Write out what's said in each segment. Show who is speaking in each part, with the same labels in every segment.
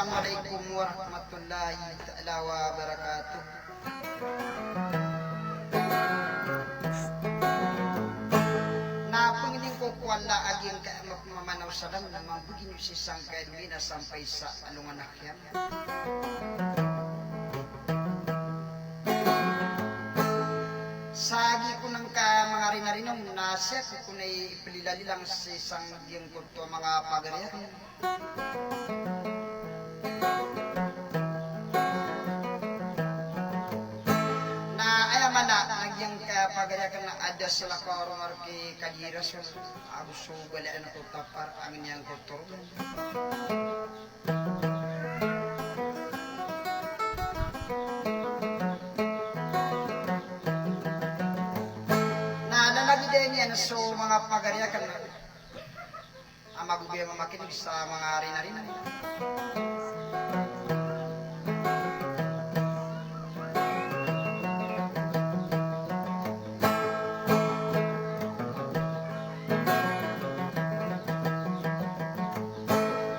Speaker 1: Assalamualaikum warahmatullahi ta'ala wabarakatuh. Napangiling ko wala aging mamanaw sa lang na mambugin si Sangkay Lumina sampai sa anong anak yan. Sagi ko ng mga rin-arinong nasya ko na ipililali lang sa isang diyang kulto mga pagariyan. Na ayaman na nagyang kapagariyan na ada sila karungar kay Kaliras abuso balaan ako tapar ang niyang kulto. So mga pagariya kan magubiya mamakinig sa mga rin-arinan.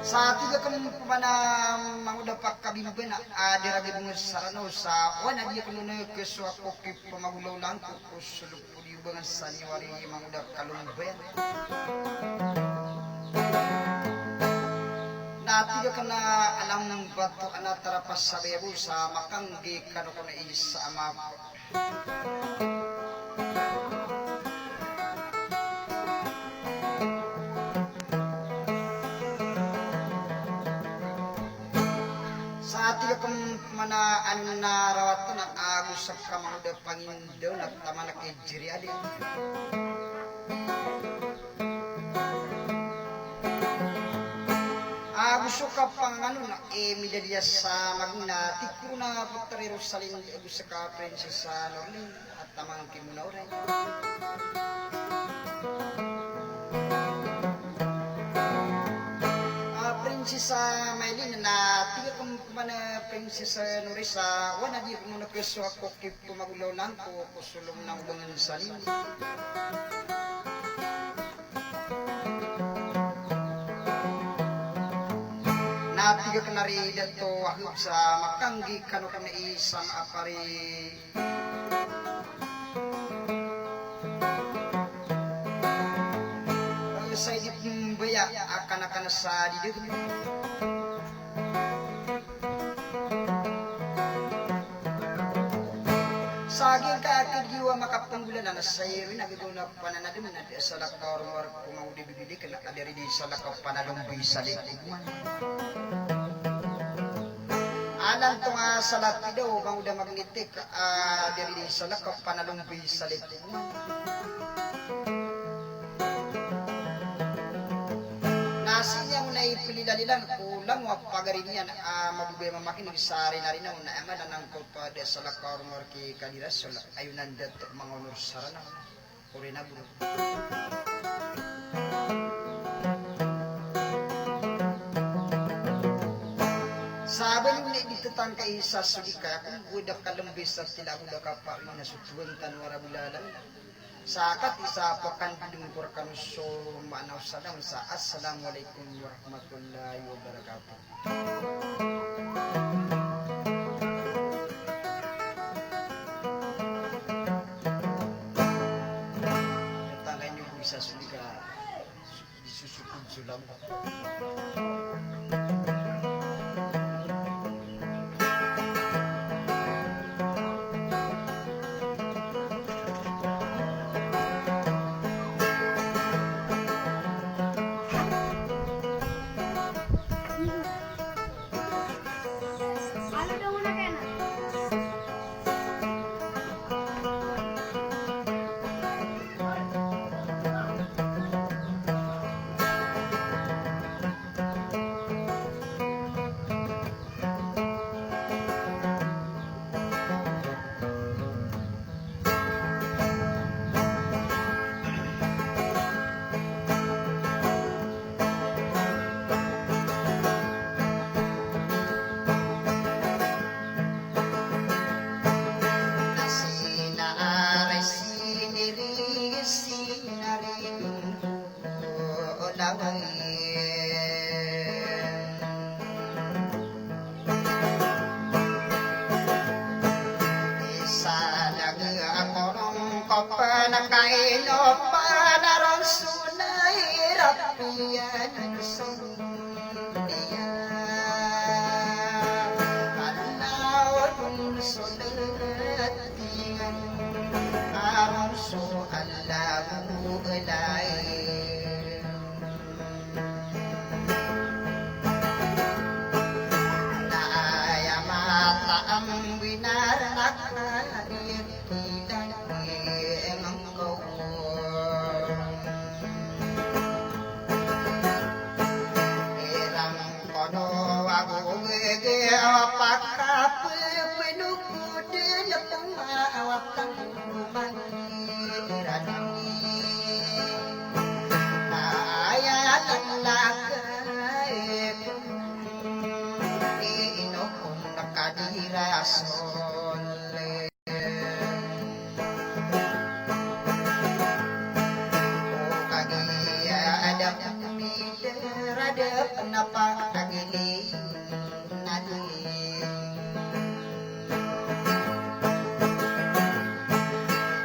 Speaker 1: Sa tiga kang pamana mangudapak kabimben adiragid mo sarano sa wana dia kuno keso ako kay pamagulaw lang ko sulog bangan saniwari mangudak kalumbayan. Natiga ka na alam ng bato anatarapas sa bebo sa makanggi kano ko na ilis sa ama. Sa tiga kong manaan na rawatan ang agos sa kamangda Pangindaw na tama na kay Jiriali. Agos ka pang ano na midalya sa magna tikro na putarero salin agos sa ka prinsesa Norlin at tamang kimunauray. Prinsesa Maylin na tiga kong mana Prinsesa Norisa wana di ko muna keso ako kip pumagulaw lang ko kusulong ng bangan salin. Natiga ka na rin ito ahog sa makanggi kano ka na isang apari. Sa idip ng baya akan sa didip. Saging kaakadiwa makapanggulan na nasayri na gito na pananadim na di sa lakar war kumangudi bibili kana kadiri di sa lakar panadong bisalik iguan. Alang to nga salat daw bang udah magnitik diri di sa lakar panadong bisalik iguan. Nasinya mo na ipililalilan kulang wapagarin yan mabubay mamakinig sa rin-arin na ama na ng kulpade sa lakar marki Kaliras ayunan dato mga honor sarana kuri na bro. Sabi nyo na dito tang kay sa sulika kung budak kalambis at tila budak kapari na sutuan tanwara bulalan. Sakat isa pakan bidungkur kanu so manaw salam sa assalamualaikum warahmatullahi wabarakatuh. Tangan niyo bisa sulika disusukun sulam. awiyan ang sundiya Kalaon sulat tingan Arang so alamu ulay ang binaranak na ikilang manggaw Irang kono ako gege apakapapinukod na pumawatang umangiranami Ayat ang lakay Kadirason O kagiya adap Mideradap napakagili Nalim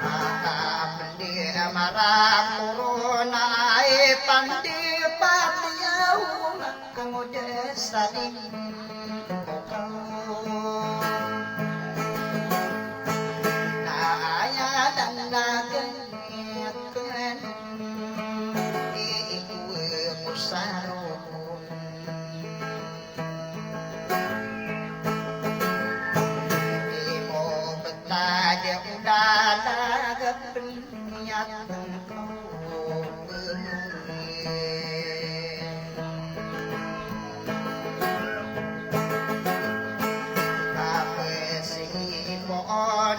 Speaker 1: Akapandi marakuro na ay pandi patiyaw Kamudes saling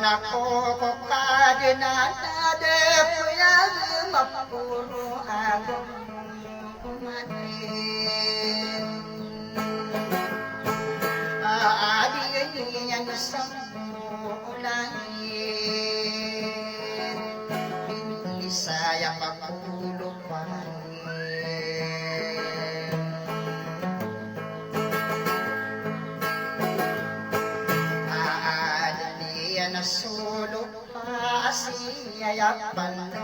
Speaker 1: Ako kokadina nade puyag mapuro agong umanin Aadiyan sa ulangin Binisaya mapulo pangin Na solo pa siyayapan ng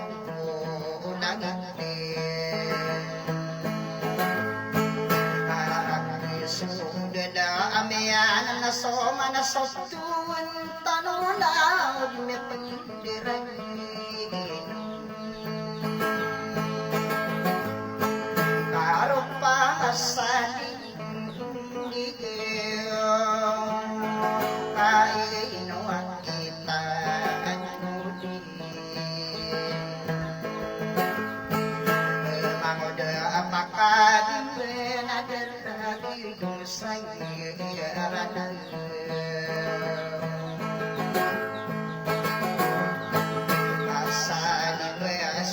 Speaker 1: ngipin Suda na amiyan na soma na sotuan tanong na may pandiran Karo pa sa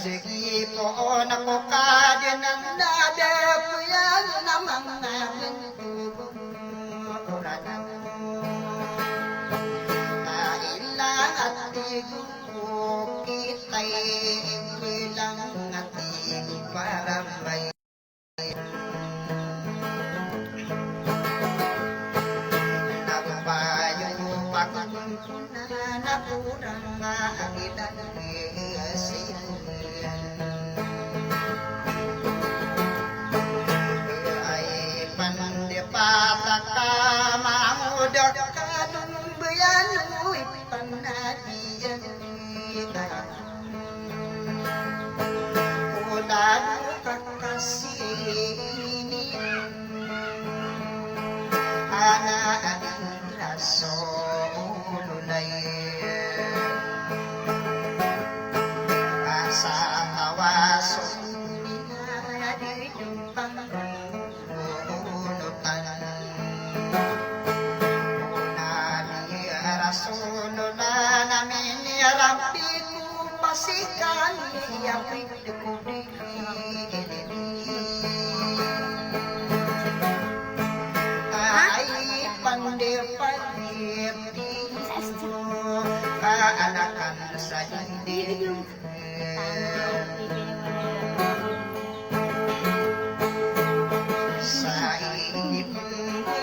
Speaker 1: Sige po ako kadya ng nadapuyan na mga binturan Kailang at tigong kita'y bilang at tigong para may Nababayong pagkunan na kurang nga ang ilan Pataka kanong bayan mo'y panadiyan Ulan kakasinin Ana ang raso ululay Asa kawaso Ninadi yung pangulutan Suno na namin niyarampi ko pasikan Iyapin ko Ay pandir-pandir Kaanakan sa hindi Sa inip ko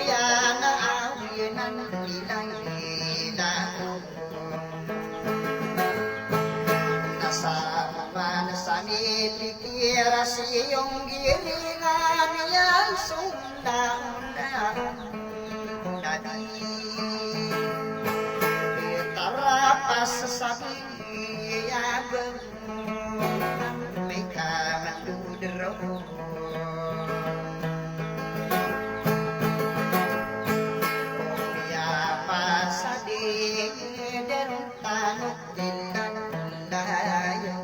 Speaker 1: yan awin ang bilang Nasa mga nasamit Rasyong giringan yang sundang-undang dadi tarapas sabi ageng mereka mandudero ya pasade den tanuk dilan dayo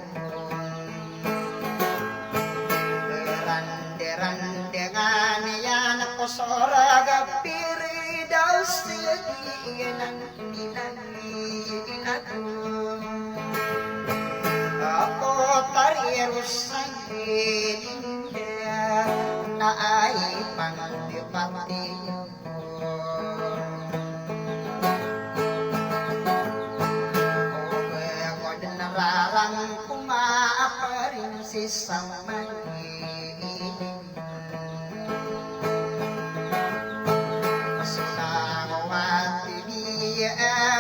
Speaker 1: dengan yan kosoraga piri daw siginan aku ako tarirusan dia na ay pangdipati o nararang kumaaparin si samay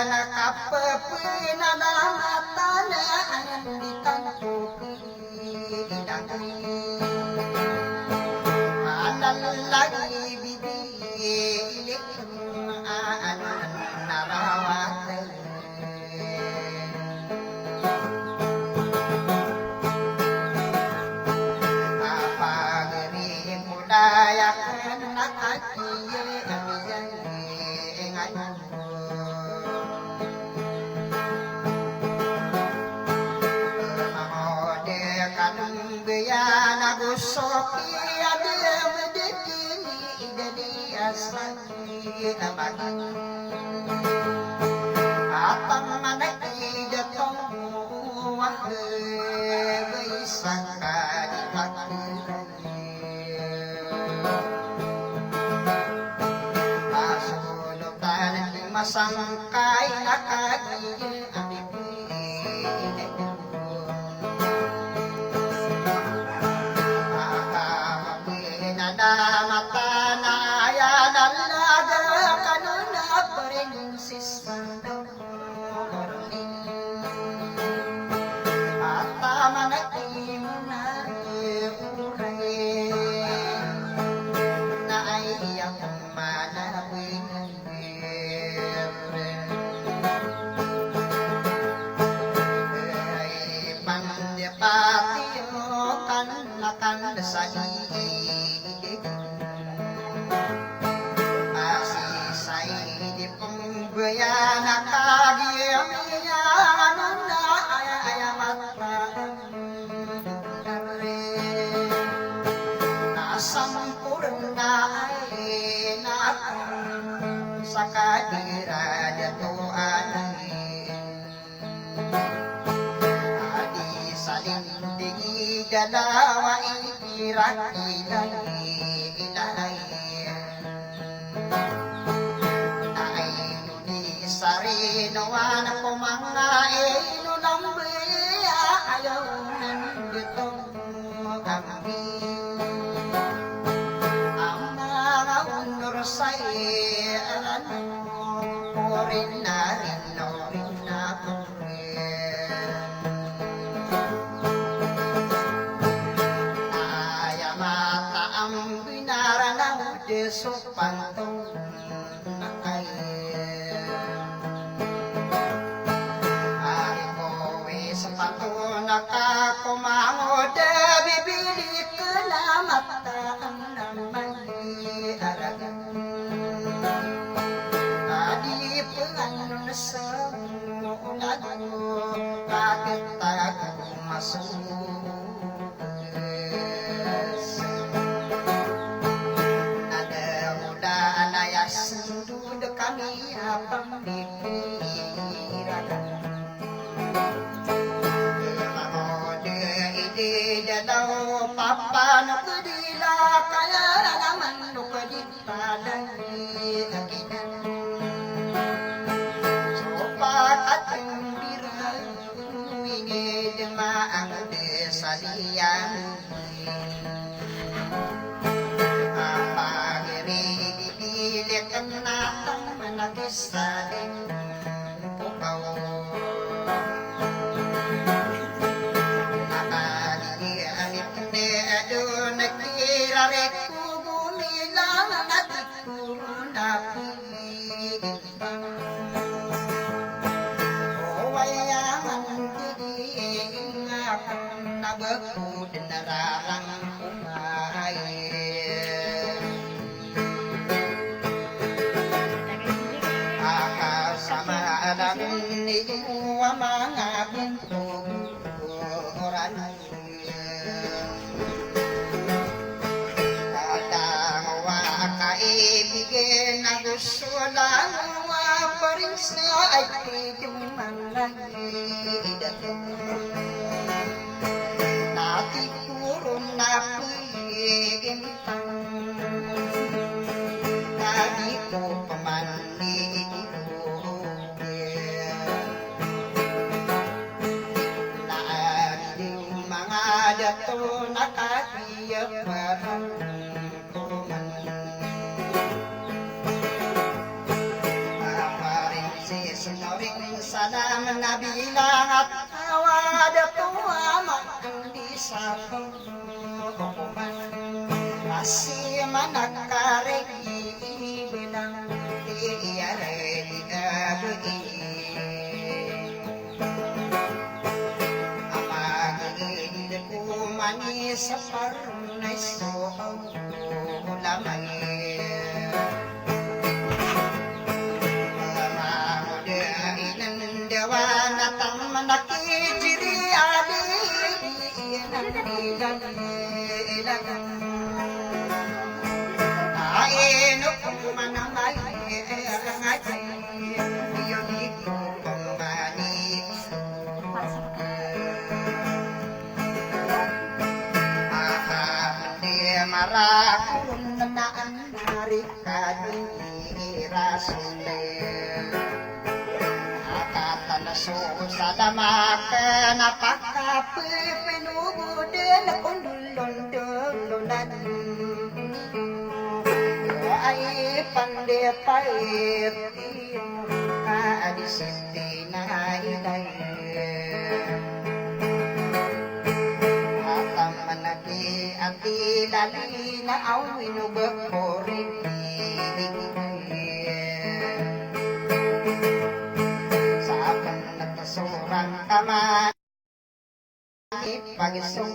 Speaker 1: nakapapinadamatana di tanto kidang lagi bibilik narawat apa geri budaya nakaki Soki ada medekini dari asli abang apa mana idatong wahai sangka dipakai asulutan masangkai nakagi mata na ya nalaga kanuna princess ata manati na uray na ay iyang manawin ay pandipati mo kan sa ya nakagiyamiya na ayamata nasampurna ay nakang sa kadira datuan adi salindig dalawa ikirakilan ilay sarinawan ako mga ino ng biya ayaw nanditong kami ang mga unor sa iyan mo rin na rin no rin na ayamata ang binaranaw deso pantong nakakumangod bibili ko na mata ang naman aragan adi pengan sa unad mo bakit tayo masugas ada muda anayas sundud kami apang dipiragan daw papano kudila kaya naman no kadipalan aginan so pakat yung biral wingid maang desalian apagirididilit ang natang managisalin pukaw ne do nakirare ku bumilang at kurunapi wayangan diging akan nabekud nararang umay sama alamin ni mga bintong oran Katawa kaibigin na gusto lang pa rin sa ay dumanagid Natikuro na pigintang Nadi ko pamanlig Dato nakatiyak parang kuman Amarin si sinoring salam nabilang at awa dato amak di sa kuman Masih manakarig ibilang iyare di abdi Manis sa parunay so lamay Mamudain ang dewan at ang manakijiri adi Ilan Aino kung manamay Angay Iyon ito pambanik Marakun na narik kadirasunde Nakatanaso sa damak Napakapipinugutin kundulon-dulunan Ay pandepait Kaadisindi na ilay Ati lali na awin ubekori Sa akan natasurang kaman Pagisong